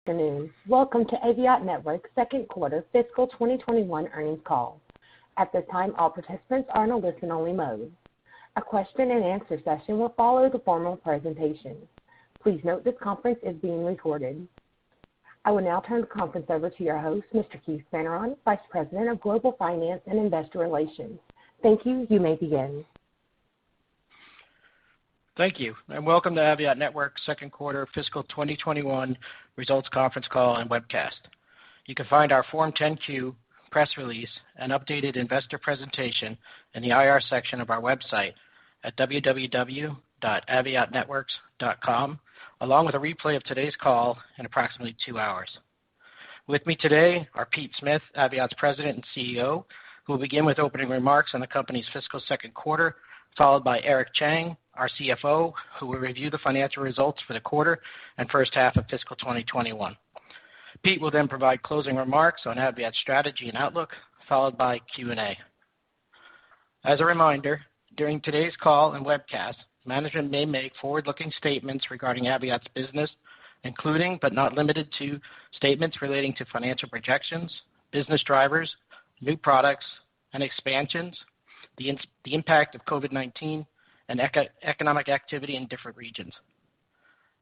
afternoon. Welcome to Aviant Network's second quarter fiscal 2021 earnings call. At this time, all participants are in a listen-only mode. A question and answer session will follow the formal presentation. Please note this conference is being recorded. I will now turn the conference over to your host, Mr. Keith Sanneron, Vice President of Global Finance and Investor Relations. Thank you. You may begin. Thank you, and welcome to Aviant Network's second quarter fiscal 2021 results conference call and webcast. You can find our Form 10-Q, press release, and updated investor presentation in the IR section of our website at www.aviantnetworks.com, along with a replay of today's call in approximately 2 hours. With me today are Pete Smith, Aviant's President and CEO, who will begin with opening remarks on the company's fiscal second quarter, followed by Eric Chang, our CFO, who will review the financial results for the quarter and first half of fiscal 2021. Pete will then provide closing remarks on Aviant's strategy and outlook, followed by Q&A. As a reminder, during today's call and webcast, management may make forward-looking statements regarding Aviant's business, including but not limited to statements relating to financial projections, business drivers, new products and expansions, the impact of COVID-19, and economic activity in different regions.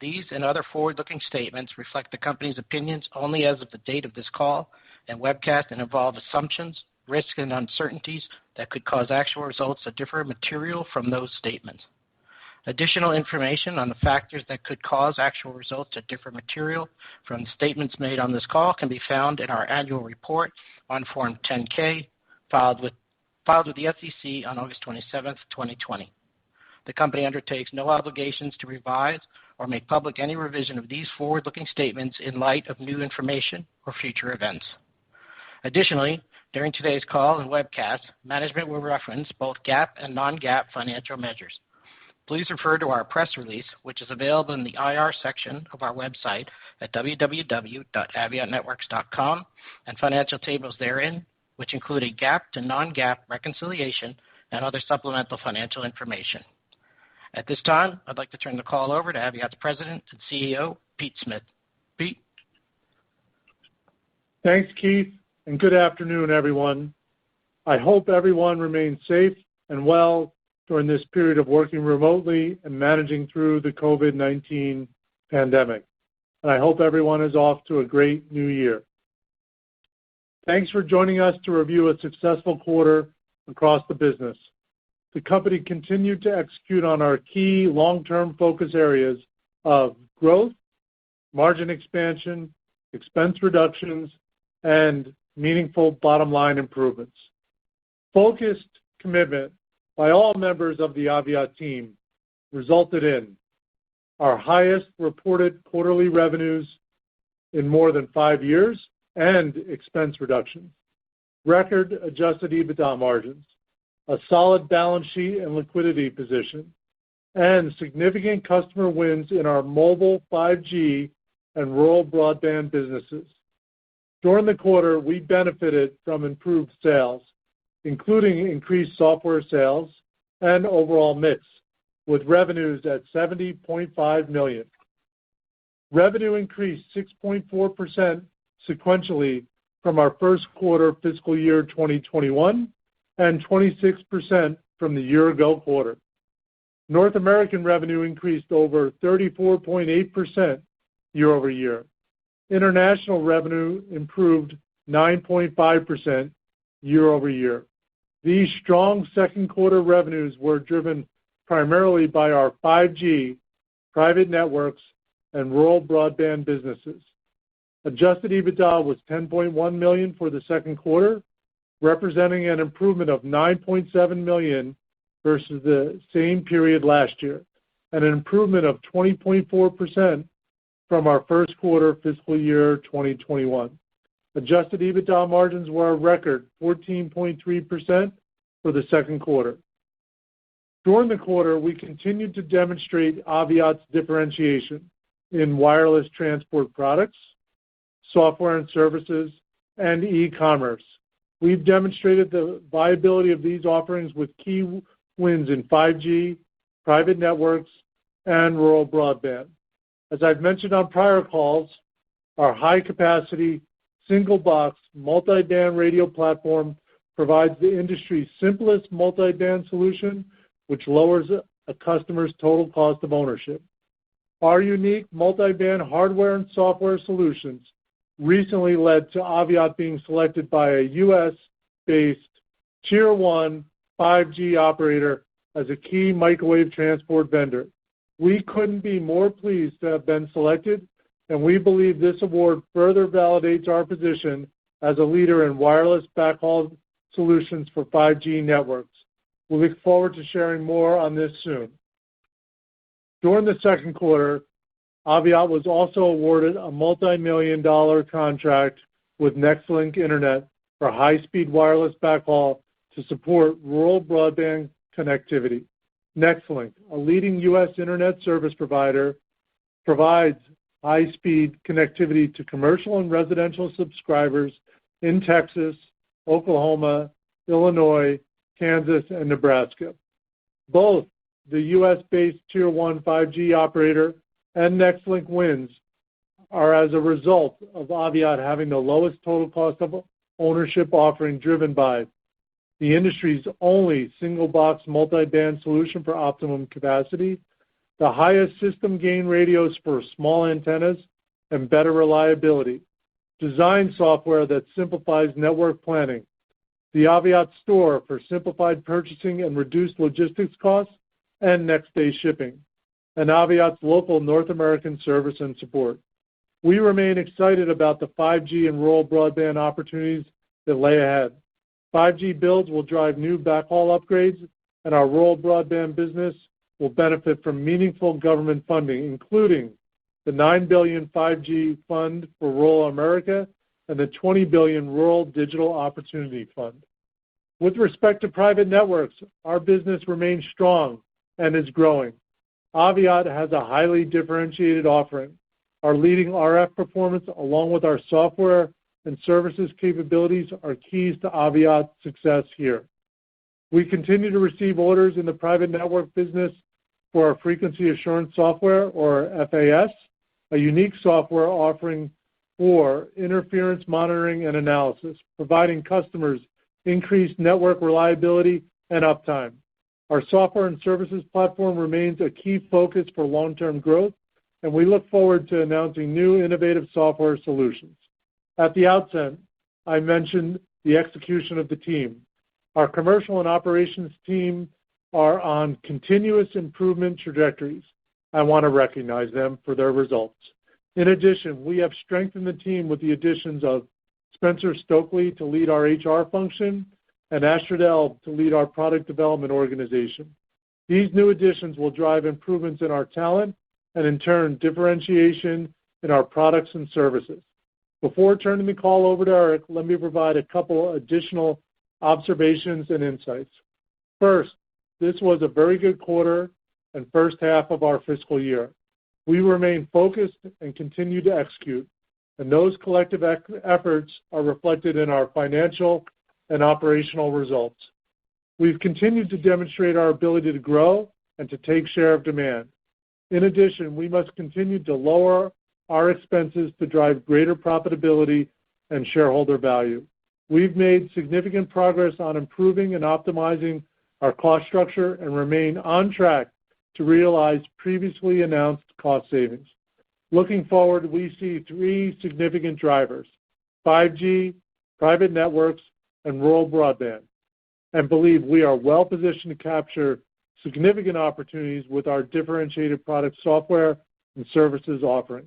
These and other forward-looking statements reflect the company's opinions only as of the date of this call and webcast and involve assumptions, risks, and uncertainties that could cause actual results to differ materially from those statements. Additional information on the factors that could cause actual results to differ materially from the statements made on this call can be found in our annual report on Form 10-K filed with the SEC on August 27, 2020. The company undertakes no obligations to revise or make public any revision of these forward-looking statements in light of new information or future events. Additionally, during today's call and webcast, management will reference both GAAP and non-GAAP financial measures. Please refer to our press release, which is available in the IR section of our website at www.aviantnetworks.com, and financial tables therein, which include a GAAP to non-GAAP reconciliation and other supplemental financial information. At this time, I'd like to turn the call over to Aviant's President and CEO, Pete Smith. Pete? Thanks, Keith, and good afternoon, everyone. I hope everyone remains safe and well during this period of working remotely and managing through the COVID-19 pandemic. And I hope everyone is off to a great new year. Thanks for joining us to review a successful quarter across the business. The company continued to execute on our key long-term focus areas of growth, margin expansion, expense reductions, and meaningful bottom-line improvements. Focused commitment by all members of the Aviant team resulted in our highest reported quarterly revenues in more than 5 years and expense reductions, record adjusted EBITDA margins, a solid balance sheet and liquidity position, and significant customer wins in our mobile 5G and rural broadband businesses. During the quarter, we benefited from improved sales, including increased software sales and overall mix, with revenues at $70.5 million. Revenue increased 6.4% sequentially from our first quarter fiscal year 2021 and 26% from the year-ago quarter. North American revenue increased over 34.8% year-over-year. International revenue improved 9.5% year-over-year. These strong second quarter revenues were driven primarily by our 5G, private networks, and rural broadband businesses. Adjusted EBITDA was $10.1 million for the second quarter, representing an improvement of $9.7 million versus the same period last year, and an improvement of 20.4% from our first quarter fiscal year 2021. Adjusted EBITDA margins were a record 14.3% for the second quarter. During the quarter, we continued to demonstrate Aviant's differentiation in wireless transport products, software and services, and e-commerce. We've demonstrated the viability of these offerings with key wins in 5G, private networks, and rural broadband. As I've mentioned on prior calls, Our high-capacity, single-box, multi-band radio platform provides the industry's simplest multi-band solution, which lowers a customer's total cost of ownership. Our unique multi-band hardware and software solutions recently led to Aviant being selected by a U.S.-based Tier 1 5G operator as a key microwave transport vendor. We couldn't be more pleased to have been selected, and we believe this award further validates our position as a leader in wireless backhaul solutions for 5G networks. We look forward to sharing more on this soon. During the second quarter, Aviant was also awarded a multi-million-dollar contract with Nextlink Internet for high-speed wireless backhaul to support rural broadband connectivity. Nextlink, a leading U.S. internet service provider, provides high-speed connectivity to commercial and residential subscribers in Texas, Oklahoma, Illinois, Kansas, and Nebraska. Both the U.S.-based Tier 1 5G operator and Nextlink wins are as a result of Aviant having the lowest total cost of ownership offering driven by the industry's only single-box multi-band solution for optimum capacity, the highest system gain radios for small antennas, and better reliability, design software that simplifies network planning, the Aviant Store for simplified purchasing and reduced logistics costs, and next-day shipping, and Aviant's local North American service and support. We remain excited about the 5G and rural broadband opportunities that lay ahead. 5G builds will drive new backhaul upgrades, and our rural broadband business will benefit from meaningful government funding, including the $9 billion 5G Fund for Rural America and the $20 billion Rural Digital Opportunity Fund. With respect to private networks, our business remains strong and is growing. Aviant has a highly differentiated offering. Our leading RF performance, along with our software and services capabilities, are keys to Aviant's success here. We continue to receive orders in the private network business for our frequency assurance software, or FAS, a unique software offering for interference monitoring and analysis, providing customers increased network reliability and uptime. Our software and services platform remains a key focus for long-term growth, and we look forward to announcing new innovative software solutions. At the outset, I mentioned the execution of the team. Our commercial and operations team are on continuous improvement trajectories. I want to recognize them for their results. In addition, we have strengthened the team with the additions of Spencer Stokely to lead our HR function and Astrid Elb to lead our product development organization. These new additions will drive improvements in our talent and, in turn, differentiation in our products and services. Before turning the call over to Eric, let me provide a couple additional observations and insights. First, this was a very good quarter and first half of our fiscal year. We remain focused and continue to execute, and those collective efforts are reflected in our financial and operational results. We've continued to demonstrate our ability to grow and to take share of demand. In addition, we must continue to lower our expenses to drive greater profitability and shareholder value. We've made significant progress on improving and optimizing our cost structure and remain on track to realize previously announced cost savings. Looking forward, we see three significant drivers: 5G, private networks, and rural broadband, and believe we are well positioned to capture significant opportunities with our differentiated product software and services offering.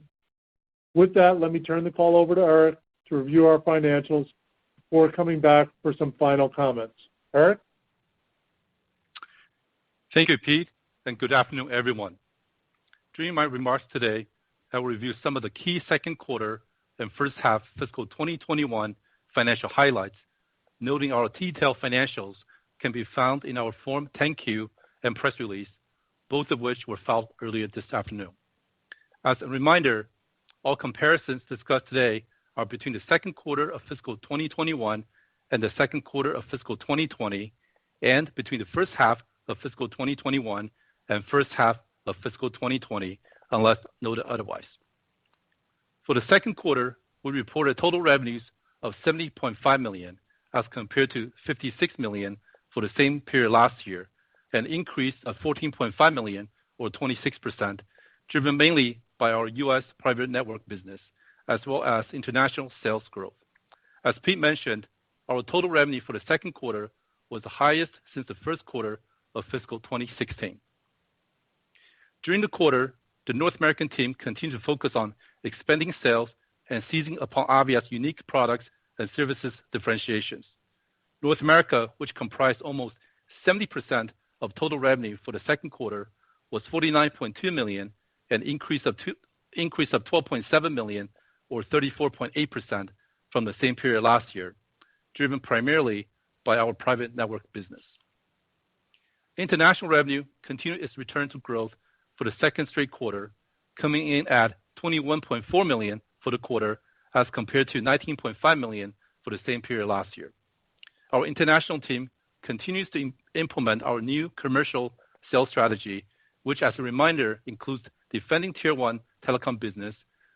With that, let me turn the call over to Eric to review our financials before coming back for some final comments. Eric? Thank you, Pete, and good afternoon, everyone. During my remarks today, I will review some of the key second quarter and first half fiscal 2021 financial highlights, noting our detailed financials can be found in our Form 10-Q and press release, both of which were filed earlier this afternoon. As a reminder, all comparisons discussed today are between the second quarter of fiscal 2021 and the second quarter of fiscal 2020, and between the first half of fiscal 2021 and first half of fiscal 2020, unless noted otherwise. For the second quarter, we reported total revenues of $70.5 million as compared to $56 million for the same period last year, an increase of $14.5 million or 26%, driven mainly by our U.S. private network business as well as international sales growth. As Pete mentioned, our total revenue for the second quarter was the highest since the first quarter of fiscal 2016. During the quarter, the North American team continued to focus on expanding sales and seizing upon Aviat's unique products and services differentiations. North America, which comprised almost 70% of total revenue for the second quarter, was $49.2 million, an increase of $12.7 million or 34.8% from the same period last year, driven primarily by our private network business. International revenue continued its return to growth for the second straight quarter, coming in at $21.4 million for the quarter as compared to $19.5 million for the same period last year. Our international team continues to implement our new commercial sales strategy, which, as a reminder, includes defending Tier 1 telecom business,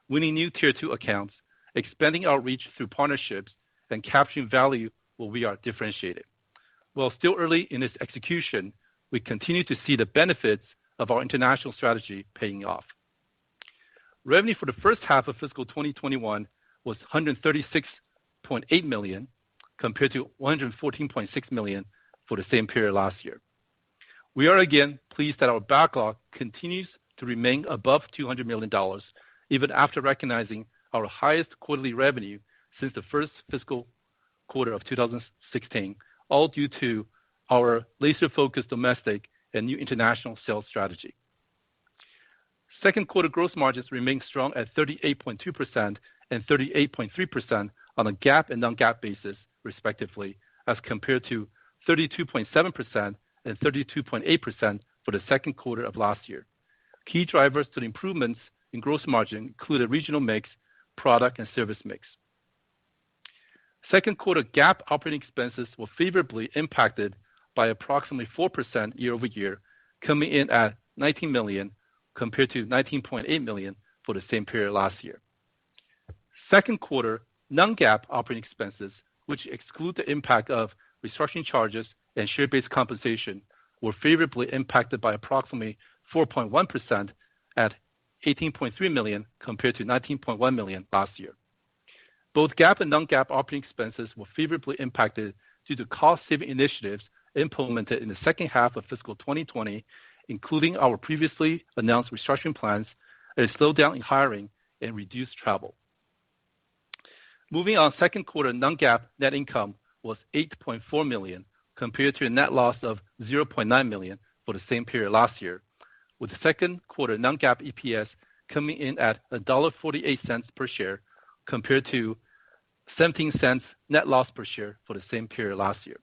winning new Tier 2 accounts, expanding our reach through partnerships, and capturing value where we are differentiated. While still early in its execution, we continue to see the benefits of our international strategy paying off. Revenue for the first half of fiscal 2021 was $136.8 million compared to $114.6 million for the same period last year. We are again pleased that our backlog continues to remain above $200 million, even after recognizing our highest quarterly revenue since the first fiscal quarter of 2016, all due to our laser-focused domestic and new international sales strategy. Second quarter gross margins remained strong at 38.2% and 38.3% on a GAAP and non-GAAP basis, respectively, as compared to 32.7% and 32.8% for the second quarter of last year. Key drivers to the improvements in gross margin included regional mix, product, and service mix. Second quarter GAAP operating expenses were favorably impacted by approximately 4% year over year, coming in at $19 million compared to $19.8 million for the same period last year. Second quarter non-GAAP operating expenses, which exclude the impact of restructuring charges and share-based compensation, were favorably impacted by approximately 4.1% at $18.3 million compared to $19.1 million last year. Both GAAP and non-GAAP operating expenses were favorably impacted due to cost-saving initiatives implemented in the second half of fiscal 2020, including our previously announced restructuring plans, a slowdown in hiring, and reduced travel. Moving on, second quarter non-GAAP net income was $8.4 million compared to a net loss of $0.9 million for the same period last year, with the second quarter non-GAAP EPS coming in at $1.48 per share compared to 17 cents net loss per share for the same period last year.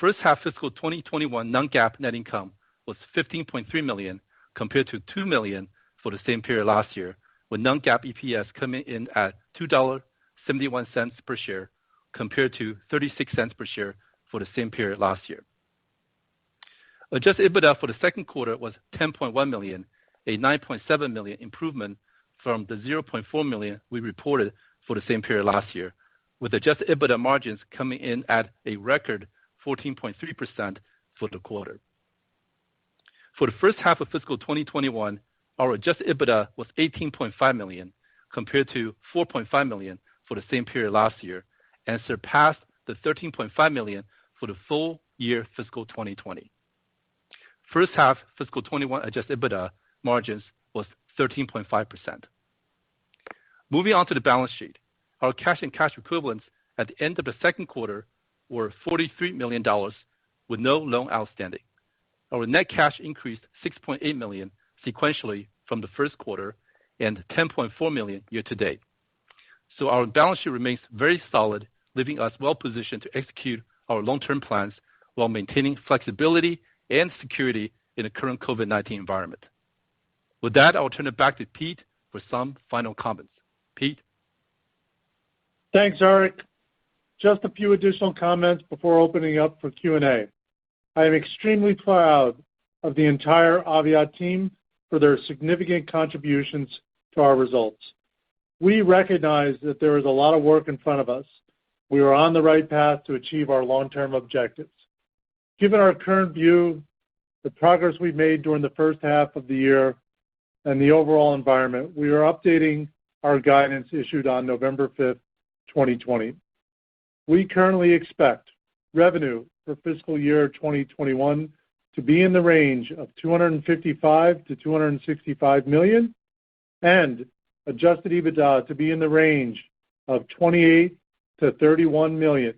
First half fiscal 2021 non-GAAP net income was $15.3 million compared to $2 million for the same period last year, with non-GAAP EPS coming in at $2.71 per share compared to 36 cents per share for the same period last year. Adjusted EBITDA for the second quarter was $10.1 million, a $9.7 million improvement from the $0.4 million we reported for the same period last year, with adjusted EBITDA margins coming in at a record 14.3% for the quarter. For the first half of fiscal 2021, our adjusted EBITDA was $18.5 million compared to $4.5 million for the same period last year and surpassed the $13.5 million for the full year fiscal 2020. First half fiscal 21 adjusted EBITDA margins was 13.5%. Moving on to the balance sheet, our cash and cash equivalents at the end of the second quarter were $43 million with no loan outstanding. Our net cash increased $6.8 million sequentially from the first quarter and $10.4 million year to date. So our balance sheet remains very solid, leaving us well positioned to execute our long-term plans while maintaining flexibility and security in the current COVID-19 environment. With that, I'll turn it back to Pete for some final comments. Pete? Thanks, Eric. Just a few additional comments before opening up for Q&A. I am extremely proud of the entire Aviat team for their significant contributions to our results. We recognize that there is a lot of work in front of us. We are on the right path to achieve our long-term objectives. Given our current view, the progress we've made during the first half of the year, and the overall environment, we are updating our guidance issued on November 5th, 2020. We currently expect revenue for fiscal year 2021 to be in the range of $255 to $265 million, and adjusted EBITDA to be in the range of $28 to $31 million.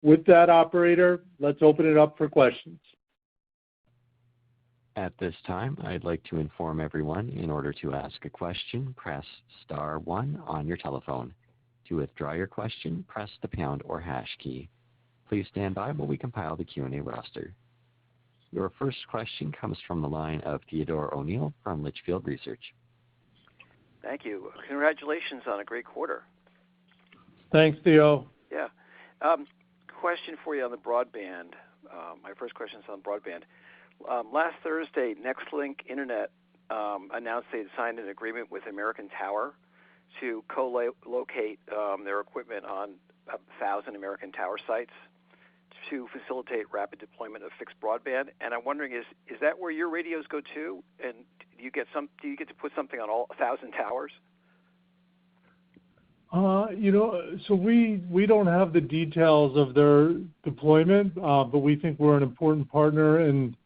With that, operator, let's open it up for questions. At this time, I'd like to inform everyone, in order to ask a question, press *1 on your telephone. To withdraw your question, press the pound or hash key. Please stand by while we compile the Q&A roster. Your first question comes from the line of Theodore O'Neill from Litchfield Research. Thank you. Congratulations on a great quarter. Thanks, Theo. Yeah. Question for you on the broadband. My first question is on broadband. Last Thursday, Nextlink Internet announced they had signed an agreement with American Tower to co-locate their equipment on 1,000 American Tower sites to facilitate rapid deployment of fixed broadband. And I'm wondering, is that where your radios go to? And do you get to put something on all 1,000 towers? So we don't have the details of their deployment, but we think we're an important partner, and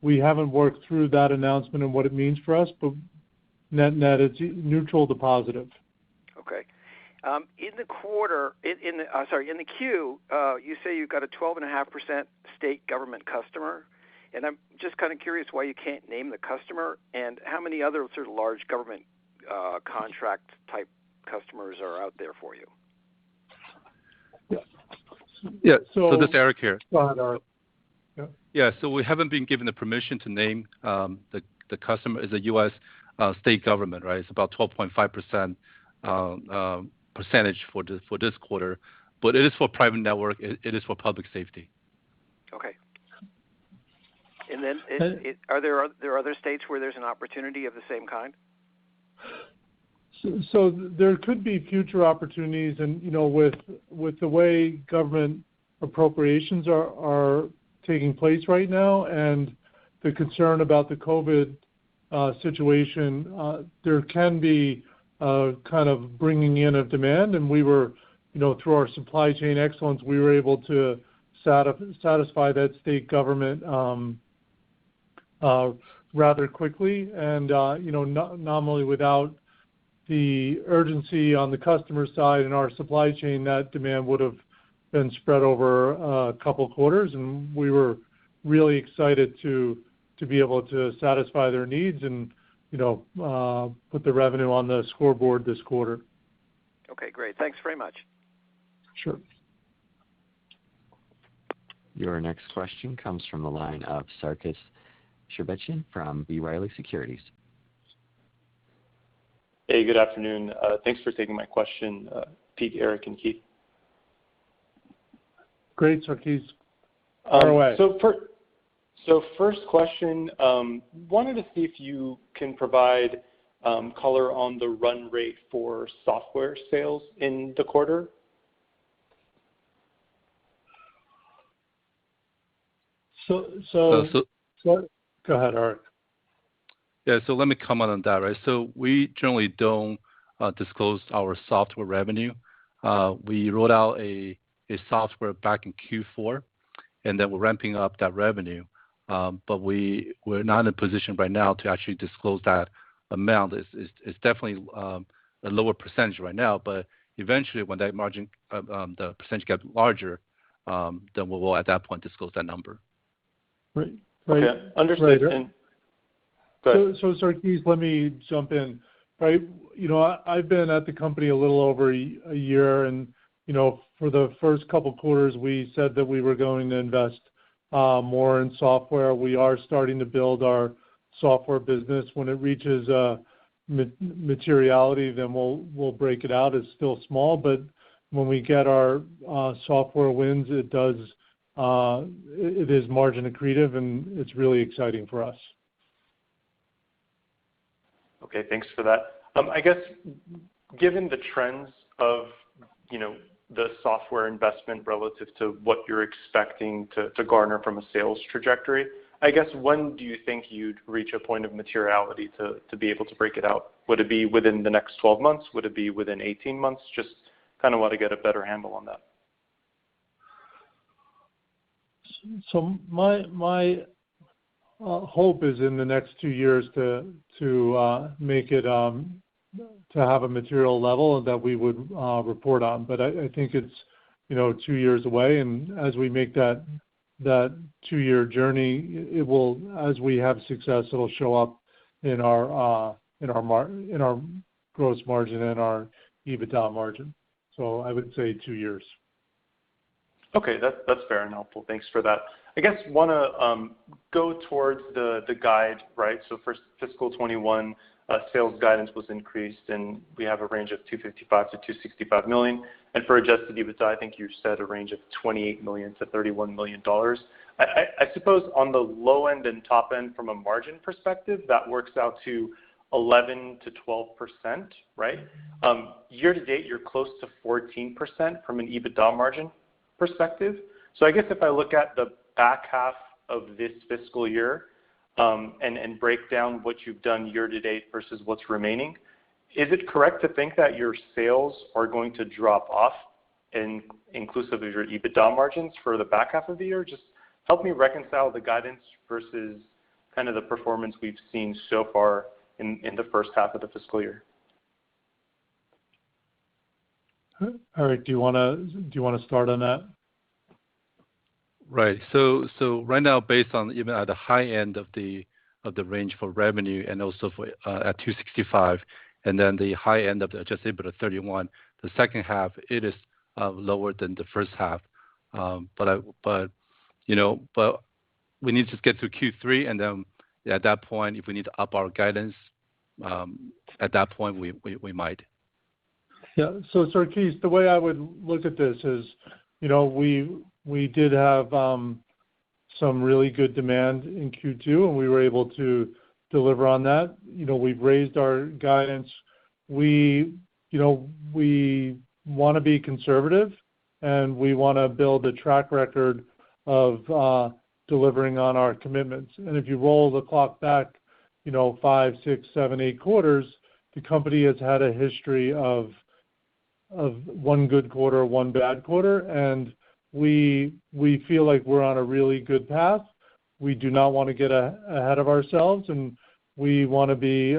we haven't worked through that announcement and what it means for us, but net, it's neutral to positive. Okay. In the quarter, in the Q, you say you've got a 12.5% state government customer, and I'm just kind of curious why you can't name the customer, and how many other sort of large government contract type customers are out there for you? Yeah. So this is Eric here. Go ahead, Eric. Yeah. So we haven't been given the permission to name the customer is a U.S. State government, right? It's about 12.5% percentage for this quarter, but it is for private network. It is for public safety. Okay. And then, are there other states where there's an opportunity of the same kind? So there could be future opportunities, and with the way government appropriations are taking place right now, and the concern about the COVID situation, there can be kind of bringing in of demand, and we were, through our supply chain excellence, we were able to satisfy that state government rather quickly, and nominally without the urgency on the customer side and our supply chain, that demand would have been spread over a couple quarters, and we were really excited to be able to satisfy their needs and put the revenue on the scoreboard this quarter. Okay, great. Thanks very much. Sure. Your next question comes from the line of Sarkis Sherbetchyan from B. Riley Securities. Hey, good afternoon. Thanks for taking my question, Pete, Eric, and Keith. Great, Sarkis. Fire away. So first question, wanted to see if you can provide color on the run rate for software sales in the quarter. So go ahead, Eric. Yeah, so let me comment on that, right? So we generally don't disclose our software revenue. We rolled out a software back in Q4, and then we're ramping up that revenue. But we're not in a position right now to actually disclose that amount. It's definitely a lower percentage right now, but eventually when that margin, the percentage gets larger, then we'll at that point disclose that number. Right. Okay, understood. Right. So Sarkis, let me jump in. Right, I've been at the company a little over a year, and for the first couple quarters, we said that we were going to invest more in software. We are starting to build our software business. When it reaches materiality, then we'll break it out. It's still small, but when we get our software wins, it is margin accretive, and it's really exciting for us. Okay, thanks for that. I guess given the trends of, the software investment relative to what you're expecting to garner from a sales trajectory, I guess when do you think you'd reach a point of materiality to be able to break it out? Would it be within the next 12 months? Would it be within 18 months? Just kind of want to get a better handle on that. So my hope is in the next 2 years to make it to have a material level that we would report on. But I think it's 2 years away, and as we make that 2-year journey, it will, as we have success, it'll show up in our gross margin and our EBITDA margin. So I would say 2 years. Okay, that's fair and helpful. Thanks for that. I guess want to go towards the guide, right? So for fiscal 21, sales guidance was increased, and we have a range of 255 to 265 million. And for adjusted EBITDA, I think you said a range of 28 million to 31 million dollars. I suppose on the low end and top end from a margin perspective, that works out to 11 to 12%, right? Year to date, you're close to 14% from an EBITDA margin perspective. So I guess if I look at the back half of this fiscal year and break down what you've done year to date versus what's remaining, is it correct to think that your sales are going to drop off inclusive of your EBITDA margins for the back half of the year? Just help me reconcile the guidance versus kind of the performance we've seen so far in the first half of the fiscal year. Eric, do you want to start on that? Right. So right now, based on even at the high end of the range for revenue, and also for at 265, and then the high end of the adjusted EBITDA 31, the second half it is lower than the first half. But we need to get to Q3, and then at that point, if we need to up our guidance, at that point we might. Yeah. So Sarkis, the way I would look at this is, we did have some really good demand in Q2, and we were able to deliver on that. We've raised our guidance. We want to be conservative, and we want to build a track record of delivering on our commitments. And if you roll the clock back, 5, 6, 7, 8 quarters, the company has had a history of one good quarter, one bad quarter, and we feel like we're on a really good path. We do not want to get ahead of ourselves, and we want to be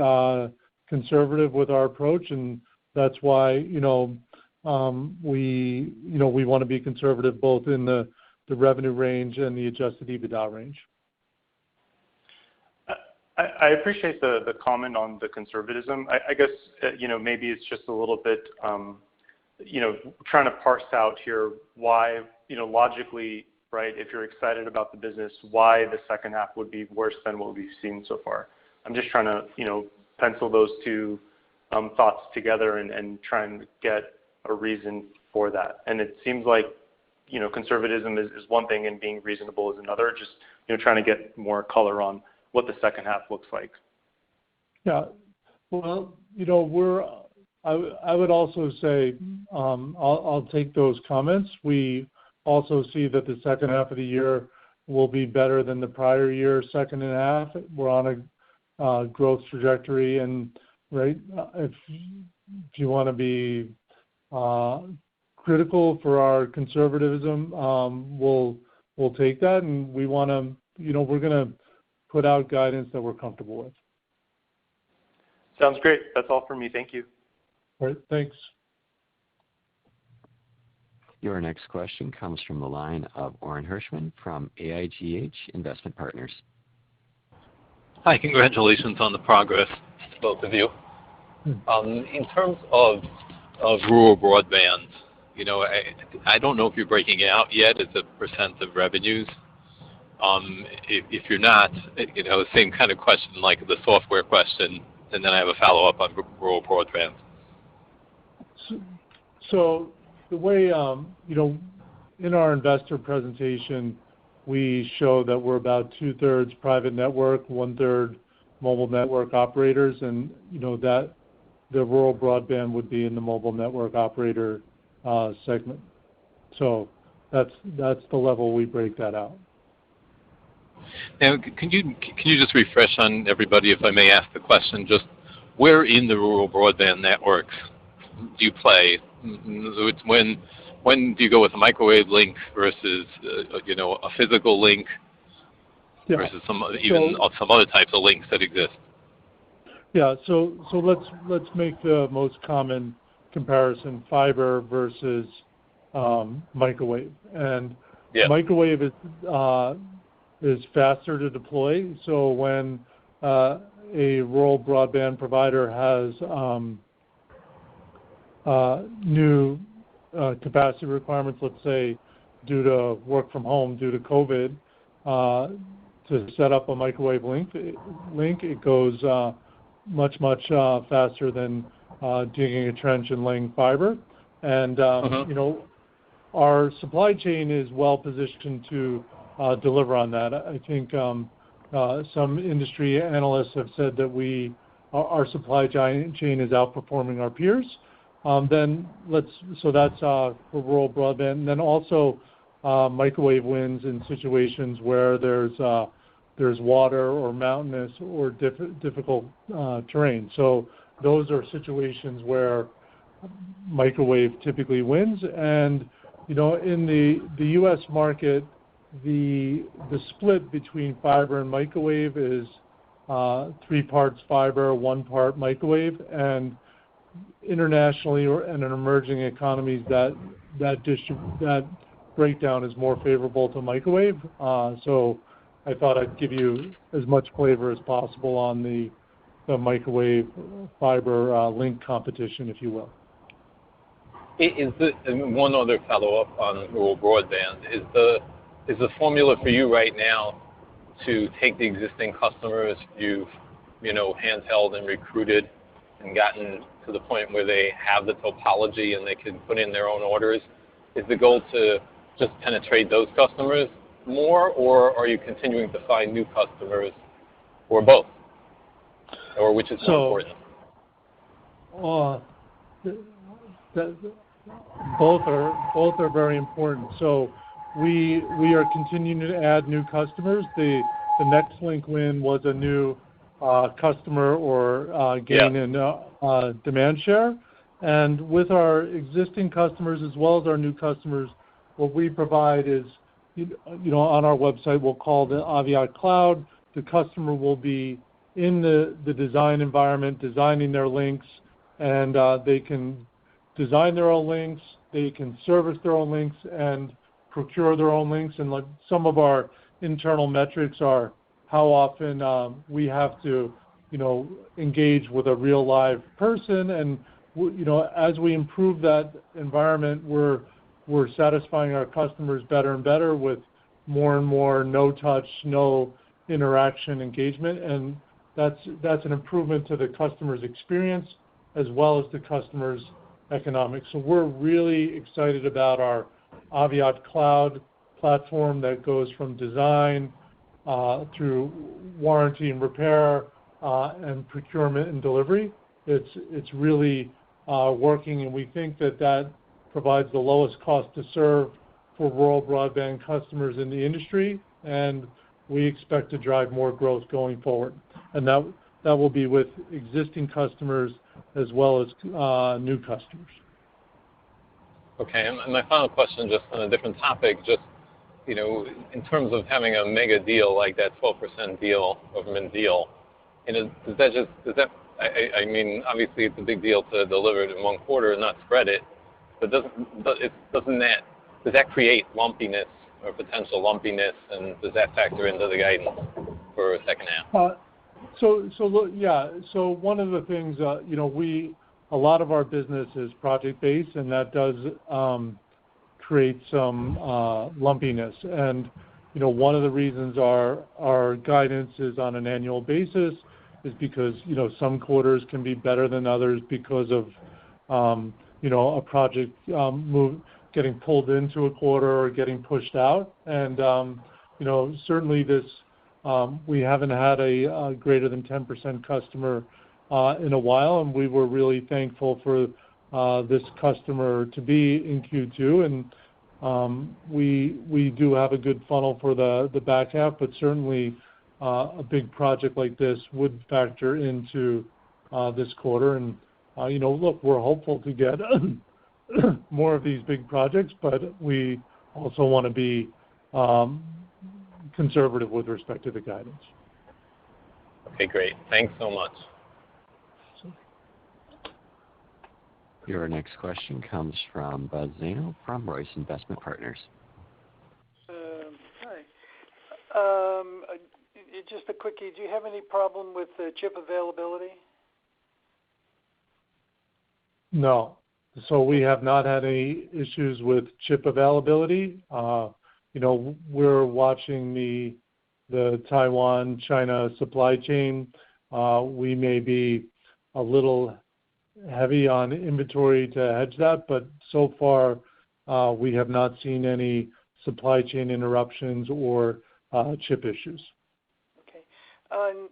conservative with our approach, and that's why we want to be conservative both in the revenue range and the adjusted EBITDA range. I appreciate the comment on the conservatism. I guess maybe it's just a little bit trying to parse out here why logically, right, if you're excited about the business, why the second half would be worse than what we've seen so far. I'm just trying to pencil those two thoughts together and try and get a reason for that. And it seems like conservatism is one thing and being reasonable is another. Just trying to get more color on what the second half looks like. Yeah. Well, I would also say I'll take those comments. We also see that the second half of the year will be better than the prior year second half. We're on a growth trajectory, and right, if you want to be critical for our conservatism, we'll take that, and we want to we're going to put out guidance that we're comfortable with. Sounds great. That's all for me. Thank you. All right. Thanks. Your next question comes from the line of Oren Hirschman from AIGH Investment Partners. Hi, congratulations on the progress, both of you. In terms of rural broadband, I don't know if you're breaking it out yet as a % of revenues. If you're not, same kind of question like the software question, and then I have a follow-up on rural broadband. So the way, in our investor presentation, we show that we're about 2/3 private network, 1/3 mobile network operators, and the rural broadband would be in the mobile network operator segment. So that's the level we break that out. Now, can you just refresh on everybody, if I may ask the question, just where in the rural broadband networks do you play? It's when do you go with a microwave link versus a physical link versus some other types of links that exist? Yeah, so let's make the most common comparison: fiber versus microwave. And microwave is faster to deploy. So when a rural broadband provider has new capacity requirements, let's say due to work from home, due to COVID, to set up a microwave link, it goes much faster than digging a trench and laying fiber. And our supply chain is well positioned to deliver on that. I think some industry analysts have said that our supply chain is outperforming our peers. So that's for rural broadband. And then also microwave wins in situations where there's water or mountainous or difficult terrain. So those are situations where microwave typically wins. And in the U.S. market, the split between fiber and microwave is 3 parts fiber, 1 part microwave. And internationally and in emerging economies, that breakdown is more favorable to microwave. So I thought I'd give you as much flavor as possible on the microwave fiber link competition, if you will. One other follow-up on rural broadband is the formula for you right now to take the existing customers you've handheld and recruited and gotten to the point where they have the topology and they can put in their own orders? Is the goal to just penetrate those customers more, or are you continuing to find new customers, or both, or which is more important? Both are very important. So we are continuing to add new customers. The NextLink win was a new customer or gain in demand share. And with our existing customers as well as our new customers, what we provide is, on our website, we'll call the Aviant Cloud. The customer will be in the design environment, designing their links, and they can design their own links, they can service their own links, and procure their own links. And like some of our internal metrics are how often we have to, engage with a real live person. And as we improve that environment, we're satisfying our customers better and better with more and more no touch, no interaction engagement, and that's an improvement to the customer's experience as well as the customer's economics. So we're really excited about our Aviant Cloud platform that goes from design through warranty and repair and procurement and delivery. It's really working, and we think that provides the lowest cost to serve for rural broadband customers in the industry, and we expect to drive more growth going forward. And that will be with existing customers as well as new customers. Okay, and my final question, just on a different topic, just in terms of having a mega deal like that 12% deal, government deal, does that obviously it's a big deal to deliver it in one quarter and not spread it, but does that create lumpiness or potential lumpiness, and does that factor into the guidance for a second half? So one of the things, a lot of our business is project-based, and that does create some lumpiness. And, one of the reasons our guidance is on an annual basis is because, some quarters can be better than others because of, a project getting pulled into a quarter or getting pushed out. And, certainly this, we haven't had a greater than 10% customer in a while, and we were really thankful for this customer to be in Q2. And we do have a good funnel for the back half, but certainly a big project like this would factor into this quarter. And look, we're hopeful to get more of these big projects, but we also want to be conservative with respect to the guidance. Okay, great. Thanks so much. Your next question comes from Buzz Zano from Royce Investment Partners. Hi. Just a quickie. Do you have any problem with chip availability? No. So we have not had any issues with chip availability. We're watching the Taiwan-China supply chain. We may be a little heavy on inventory to hedge that, but so far we have not seen any supply chain interruptions or chip issues. Okay.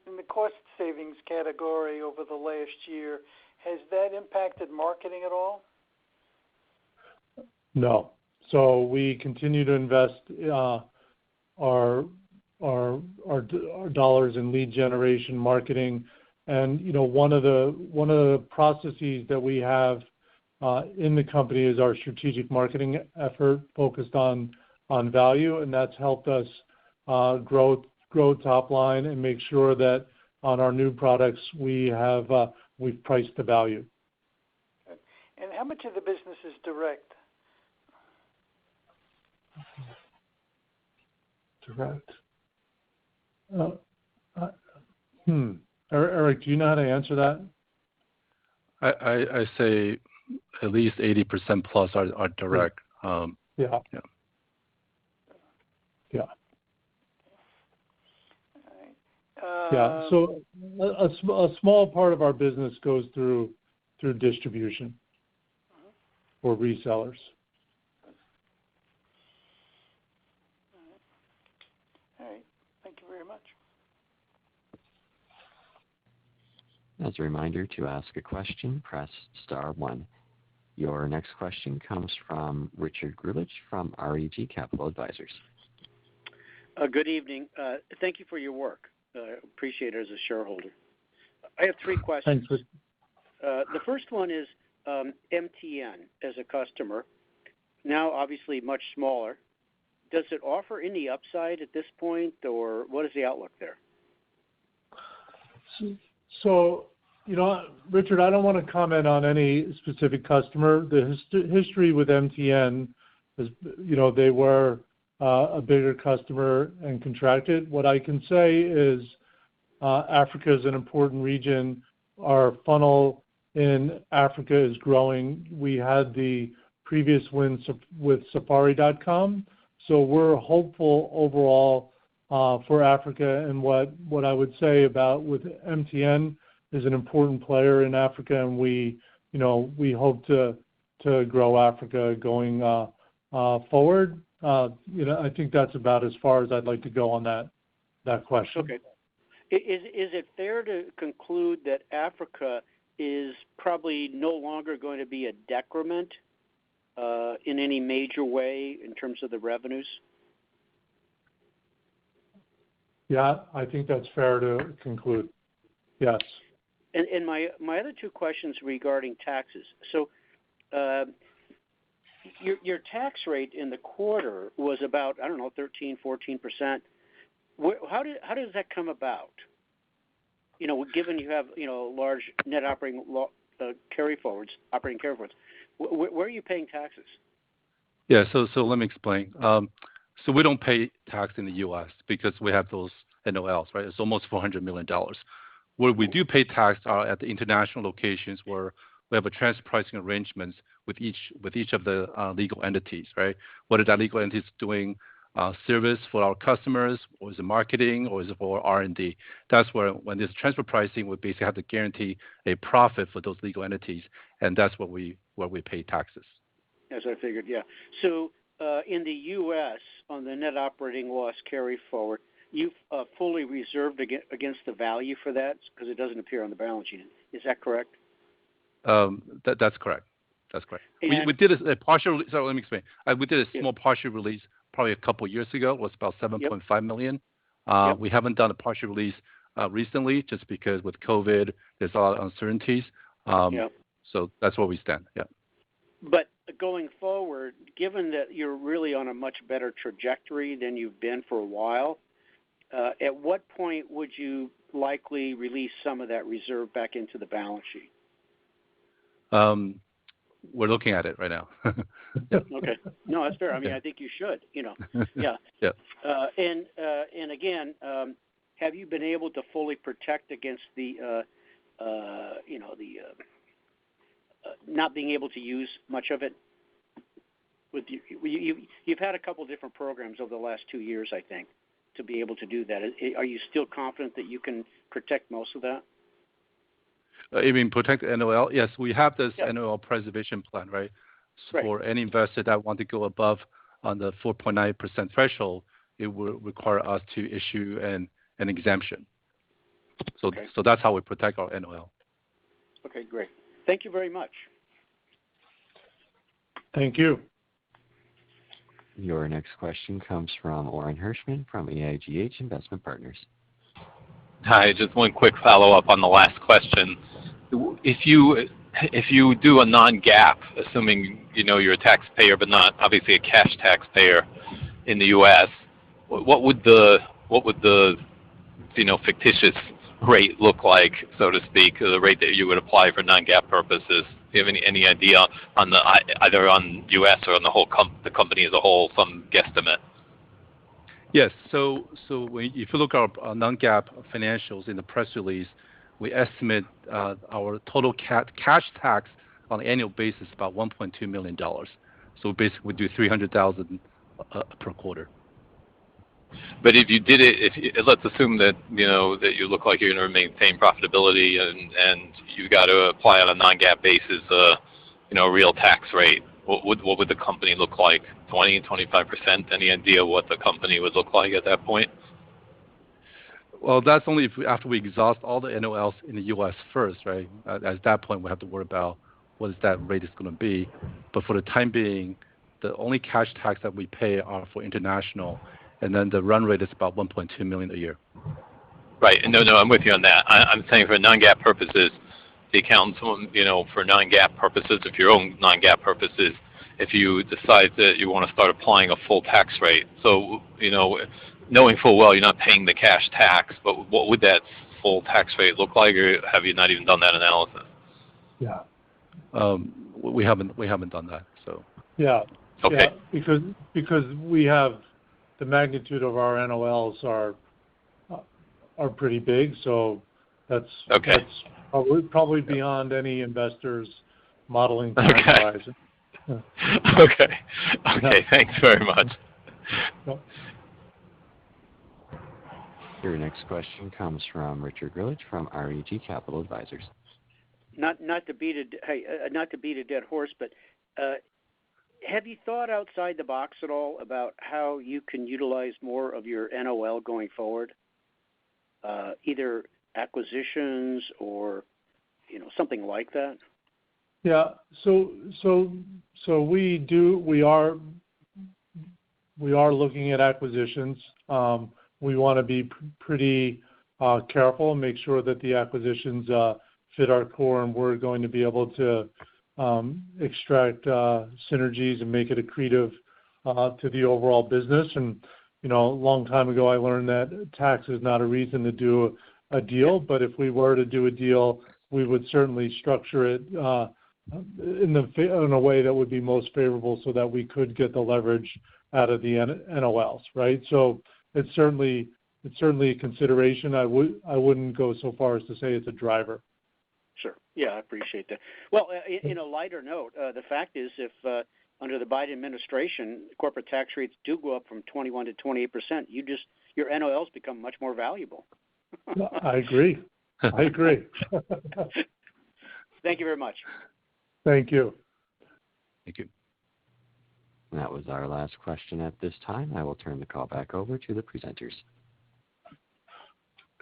In the cost savings category over the last year, has that impacted marketing at all? No. So we continue to invest our dollars in lead generation marketing, and one of the processes that we have in the company is our strategic marketing effort focused on value, and that's helped us grow top line and make sure that on our new products we've priced the value. Okay. And how much of the business is direct? Direct. Eric, do you know how to answer that? I say at least 80% plus are direct. Yeah. All right. Yeah. So a small part of our business goes through distribution or resellers. All right. Thank you very much. As a reminder, to ask a question, press star 1. Your next question comes from Richard Grulich from REG Capital Advisors. Good evening. Thank you for your work. Appreciate it as a shareholder. I have 3 questions. Thanks. The first one is MTN as a customer, now obviously much smaller. Does it offer any upside at this point, or what is the outlook there? So, Richard, I don't want to comment on any specific customer. The history with MTN is, they were a bigger customer and contracted. What I can say is Africa is an important region. Our funnel in Africa is growing. We had the previous wins with Safari.com, so we're hopeful overall for Africa. And what I would say about with MTN is an important player in Africa, and we hope to grow Africa going forward. I think that's about as far as I'd like to go on that question. Okay. Is it fair to conclude that Africa is probably no longer going to be a decrement in any major way in terms of the revenues? Yeah, I think that's fair to conclude. Yes. And my other 2 questions regarding taxes. So your tax rate in the quarter was about, 13, 14%. How does that come about? Given you have, large net operating operating carryforwards, where are you paying taxes? Yeah, so let me explain. So we don't pay tax in the U.S. because we have those NOLs, right? It's almost $400 million. Where we do pay tax are at the international locations where we have a transfer pricing arrangements with each of the legal entities, right? Whether that legal entity is doing service for our customers, or is it marketing, or is it for R&D? That's where, when this transfer pricing, we basically have to guarantee a profit for those legal entities, and that's where we pay taxes. As I figured, yeah. So in the U.S., on the net operating loss carry forward, you've fully reserved against the value for that because it doesn't appear on the balance sheet. Is that correct? That's correct. That's correct. We did a partial. So let me explain. We did a small partial release probably a couple of years ago. It was about $7.5 million. We haven't done a partial release recently, just because with COVID, there's a lot of uncertainties. So that's where we stand. Yeah. But going forward, given that you're really on a much better trajectory than you've been for a while, at what point would you likely release some of that reserve back into the balance sheet? We're looking at it right now. Okay. No, that's fair. I mean, I think you should. Yeah. And again, have you been able to fully protect against the not being able to use much of it? You've had a couple different programs over the last 2 years, I think, to be able to do that. Are you still confident that you can protect most of that? You mean protect NOL? Yes, we have this NOL preservation plan, right? So for any investor that want to go above on the 4.9% threshold, it will require us to issue an exemption. So that's how we protect our NOL. Okay, great. Thank you very much. Thank you. Your next question comes from Oren Hirschman from AIGH Investment Partners. Hi, just one quick follow-up on the last question. If you do a non-GAAP, assuming you're a taxpayer but not obviously a cash taxpayer in the U.S., what would the fictitious rate look like, so to speak, the rate that you would apply for non-GAAP purposes? Do you have any idea on either on U.S. or on the company as a whole, some guesstimate? Yes. So if you look at our non-GAAP financials in the press release, we estimate our total cash tax on an annual basis about $1.2 million. So basically, we do $300,000 per quarter. But if you did it, let's assume that that you look like you're going to maintain profitability, and you got to apply on a non-GAAP basis, a real tax rate. What would the company look like? 20, 25%? Any idea what the company would look like at that point? Well, that's only after we exhaust all the NOLs in the U.S. first, right? At that point, we have to worry about what that rate is going to be. But for the time being, the only cash tax that we pay are for international, and then the run rate is about $1.2 million a year. Right. No, I'm with you on that. I'm saying for non-GAAP purposes, the accountants, for non-GAAP purposes, if your own non-GAAP purposes, if you decide that you want to start applying a full tax rate. So, knowing full well you're not paying the cash tax, but what would that full tax rate look like, or have you not even done that analysis? Yeah. We haven't done that. So. Yeah. Okay. Yeah, because we have the magnitude of our NOLs are pretty big, so that's probably beyond any investor's modeling time horizon. Okay. Thanks very much. Yep. Your next question comes from Richard Grillage from REG Capital Advisors. Not to beat a dead horse, but have you thought outside the box at all about how you can utilize more of your NOL going forward? Either acquisitions or something like that. Yeah. So we are looking at acquisitions. We want to be pretty careful and make sure that the acquisitions fit our core, and we're going to be able to extract synergies and make it accretive to the overall business. And a long time ago, I learned that tax is not a reason to do a deal, but if we were to do a deal, we would certainly structure it in a way that would be most favorable, so that we could get the leverage out of the NOLs, right? So it's certainly a consideration. I wouldn't go so far as to say it's a driver. Sure. Yeah, I appreciate that. Well, in a lighter note, the fact is, if under the Biden administration, corporate tax rates do go up from 21 to 28%, your NOLs become much more valuable. I agree. Thank you very much. Thank you. Thank you. That was our last question at this time. I will turn the call back over to the presenters.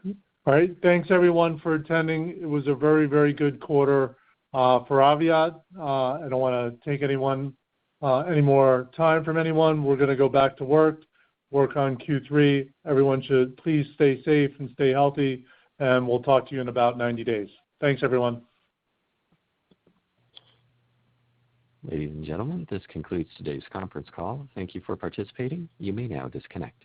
All right. Thanks, everyone, for attending. It was a very, very good quarter for Aviat. I don't want to take any more time from anyone. We're going to go back to work on Q3. Everyone should please stay safe and stay healthy, and we'll talk to you in about 90 days. Thanks, everyone. Ladies and gentlemen, this concludes today's conference call. Thank you for participating. You may now disconnect.